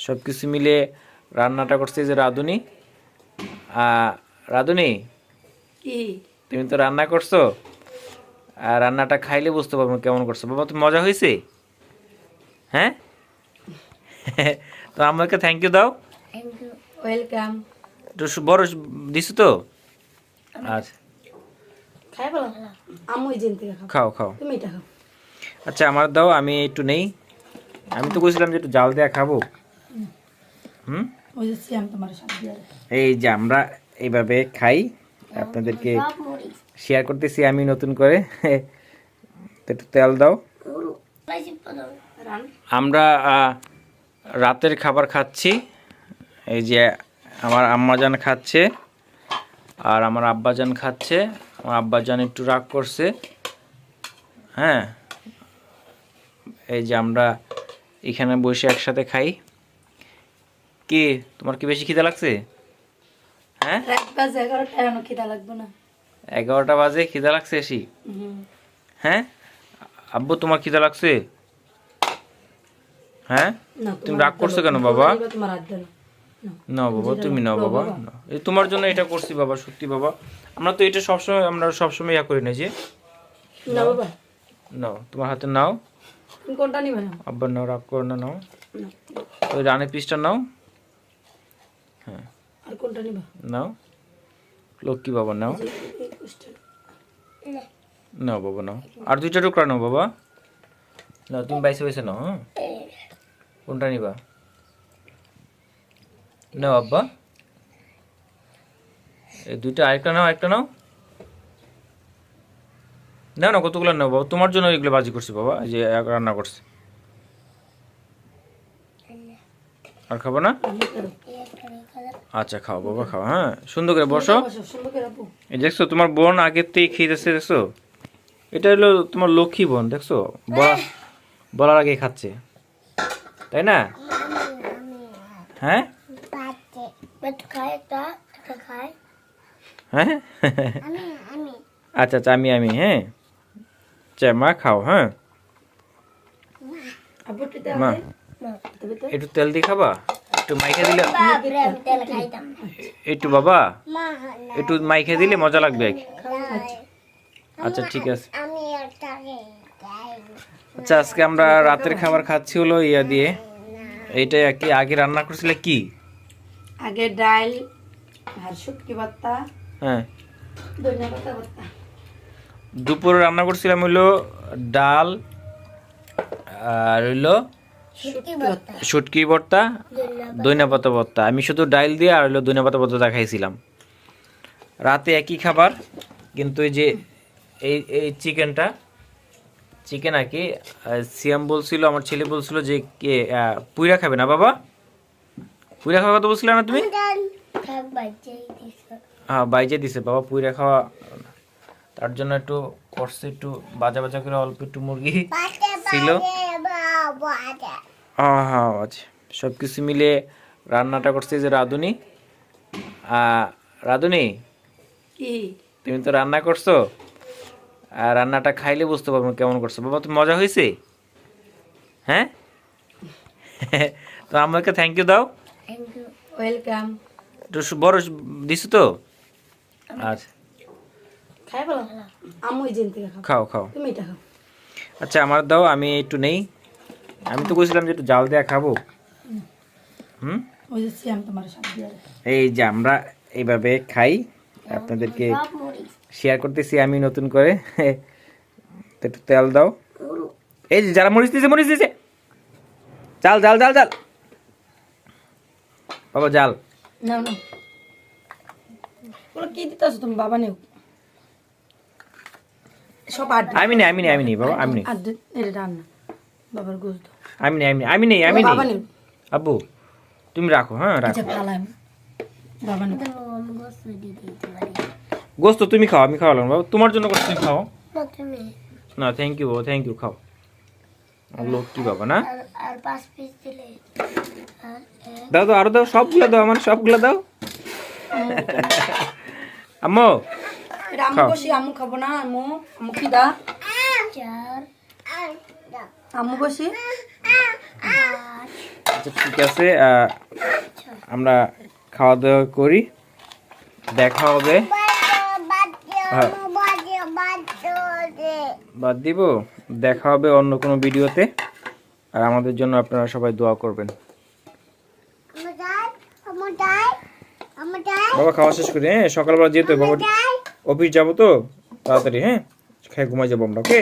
সব কিছু মিলে রান্নাটা করছে যে রাঁধুনি। রাঁধুনি, কি তুমি তো রান্না করছো, আর রান্নাটা খাইলে বুঝতে পারবো কেমন করছো। বাবা, তো মজা হয়েছে? হ্যাঁ। তো আমাকে থ্যাংক ইউ দাও। ওয়েলকাম। একটু বড় দিছো তো? আচ্ছা, খাই বলো আমু এজেন্ট থেকে খাও। খাও খাও। তুমি এটা খাও। আচ্ছা, আমার দাও, আমি একটু নেই। আমি তো বলছিলাম যে একটু জাল দেয়া খাবো। হুম, ওই যে সিয়াম তোমার সাথে দিয়ে এই যে আমরা এইভাবে খাই, আপনাদেরকে শেয়ার করতেছি আমি নতুন করে। তো একটু তেল দাও। রান। আমরা রাতের খাবার খাচ্ছি। এই যে আমার আম্মাজান খাচ্ছে আর আমার আব্বাজান খাচ্ছে। আমার আব্বাজান একটু রাগ করছে। হ্যাঁ, এই যে আমরা এখানে বসে একসাথে খাই। কি, তোমার কি বেশি খিদা লাগছে? হ্যাঁ, রাত বাজে 11টা এখনো খিদা লাগবে না। 11টা বাজে খিদা লাগছে বেশি? হ্যাঁ আব্বু, তোমার খিদা লাগছে? হ্যাঁ, না তুমি রাগ করছো কেন বাবা? তোমার হাত দেন না বাবা, তুমি নাও বাবা। এই তোমার জন্য এটা করছি বাবা, সত্যি বাবা। আমরা তো এটা সবসময়, আমরা সবসময় ইয়া করি না যে। না বাবা, নাও, তোমার হাতে নাও। তুমি কোনটা নিবে না? আব্বার নাও, রাগ করো না, নাও। না। ওই রানের পিসটা নাও। হ্যাঁ, আর কোনটা নিবা? নাও। লক্ষ্মী বাবা, নাও। এই কুষ্টা। নাও বাবা, নাও। আর 2টা টুকরা নাও বাবা। নাও, তুমি বাইসে বাইসে নাও। হ্যাঁ, কোনটা নিবা? নাও আব্বা, এই 2টা। আরেকটা নাও, একটা নাও। নাও না, কতগুলো নাও বাবা, তোমার জন্য এগুলো বাজি করছি বাবা, এই যে রান্না করছি। আর খাবো না? আচ্ছা, খাও বাবা, খাও। হ্যাঁ, সুন্দর করে বসো। সুন্দর করে আপু। এই দেখছো, তোমার বোন আগের থেকে খেয়েছে, দেখছো? এটা হলো তোমার লক্ষ্মী বোন, দেখছো? বলার আগে খাচ্ছে, তাই না? হ্যাঁ হ্যাঁ। আচ্ছা আচ্ছা, আমি হ্যাঁ। আচ্ছা মা, খাও। হ্যাঁ আপু টিতে মা, আছে? তবে তো একটু তেল দিয়ে খাবা? একটু মাইখা দিলে, একটু বাবা, একটু মাইখা দিলে মজা লাগবে আর কি। আচ্ছা ঠিক আছে। আচ্ছা, আজকে আমরা রাতের খাবার খাচ্ছি হলো ইয়া দিয়ে। এইটাই আর কি। আগে রান্না করছিলে কি? আগে ডাল আর শুটকি ভর্তা, হ্যাঁ, ধনিয়া পাতা ভর্তা। দুপুরে রান্না করছিলাম হইলো ডাল আর হইলো শুটকি ভর্তা। শুটকি ভর্তা, ধনিয়া পাতা ভর্তা। আমি শুধু ডাল দিয়ে আর হইলো ধনিয়া পাতা ভর্তা খাইছিলাম। রাতে একই খাবার, কিন্তু এই যে এই চিকেন আর কি। সিয়াম বলছিল, আমার ছেলে বলছিল যে কে পুইরা খাবে না বাবা? পুইরা খাওয়ার কথা বলছিলে না তুমি? হ্যাঁ, বাইজে দিছে বাবা, পুইরা খাওয়া। তার জন্য একটু করছে, একটু বাজা বাজা করে অল্প একটু মুরগি ছিল। হ্যাঁ হ্যাঁ, আচ্ছা, সব কিছু মিলে রান্নাটা করছে যে রাঁধুনি। রাঁধুনি, কি তুমি তো রান্না করছো, আর রান্নাটা খাইলে বুঝতে পারবো কেমন করছো। বাবা, তো মজা হয়েছে? হ্যাঁ। তো আমাকে থ্যাংক ইউ দাও। ওয়েলকাম। একটু বড় দিছো তো? আচ্ছা, খাই বলো আমু এজেন্ট থেকে খাও। খাও খাও। তুমি এটা খাও। আচ্ছা, আমার দাও, আমি একটু নেই। আমি তো বলছিলাম যে একটু জাল দেয়া খাবো। হুম, ওই যে সিয়াম তোমার সাথে দিয়ে এই যে আমরা এইভাবে খাই, আপনাদেরকে শেয়ার করতেছি আমি নতুন করে। তো একটু তেল দাও। এই যে যারা মরিচ দিছে, জাল জাল জাল জাল বাবা, জাল। নাও নাও। বলো কি দিতেছো তুমি? বাবা নেও সব আট আমি নেই বাবা, আমি নেই। এটা রান্না বাবার গোশ দাও। আমি নেই বাবা নেও। আব্বু, তুমি রাখো। হ্যাঁ, রাখো। আচ্ছা ফালাম। বাবা নেও। গোস্ত তুমি খাও, আমি খাওয়ালাম বাবা, তোমার জন্য করে তুমি খাও। না, থ্যাংক ইউ বাবা, থ্যাংক ইউ, খাও। লক্ষ্মী বাবা না? দাও দাও, আরো দাও, সবগুলো দাও, আমার সবগুলো দাও। আম্মু এটা আমু খাও। বসি, আমু খাবো না। আমু আমু কি দা? আম্মু বসি। আচ্ছা ঠিক আছে, আমরা খাওয়া দাওয়া করি, দেখা হবে। হ্যাঁ, বাদ দিব, দেখা হবে অন্য কোনো ভিডিওতে। আর আমাদের জন্য আপনারা সবাই দোয়া করবেন। বাবা খাওয়া শেষ করি, হ্যাঁ সকালবেলা যেতে বাবা অফিস যাবো তো তাড়াতাড়ি, হ্যাঁ খেয়ে ঘুমাই যাবো আমরা, ওকে।